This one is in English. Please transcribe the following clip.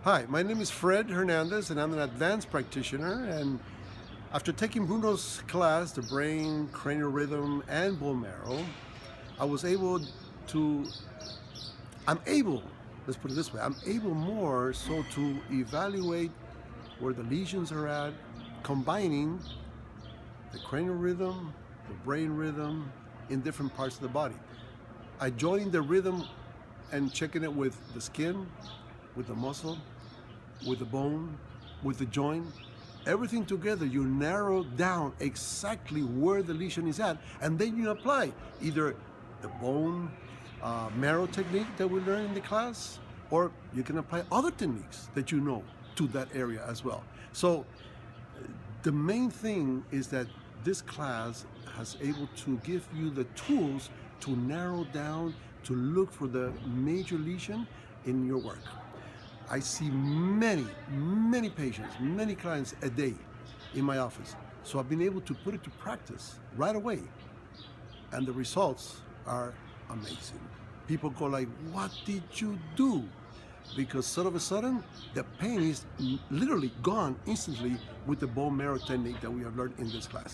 Hi, my name is Fred Hernandez and I'm an advanced practitioner, and after taking Bruno's class, the brain, cranial rhythm, and bone marrow, I was able to, I'm able, let's put it this way, I'm able more so to evaluate where the lesions are at, combining the cranial rhythm, the brain rhythm in different parts of the body. I joined the rhythm and checking it with the skin, with the muscle, with the bone, with the joint, everything together. You narrow down exactly where the lesion is at, and then you apply either the bone marrow technique that we learned in the class, or you can apply other techniques that you know to that area as well. So the main thing is that this class has able to give you the tools to narrow down, to look for the major lesion in your work. I see many patients, many clients a day in my office. So I've been able to put it to practice right away. And the results are amazing. People go like, what did you do? Because sort of a sudden, the pain is literally gone instantly with the bone marrow technique that we have learned in this class.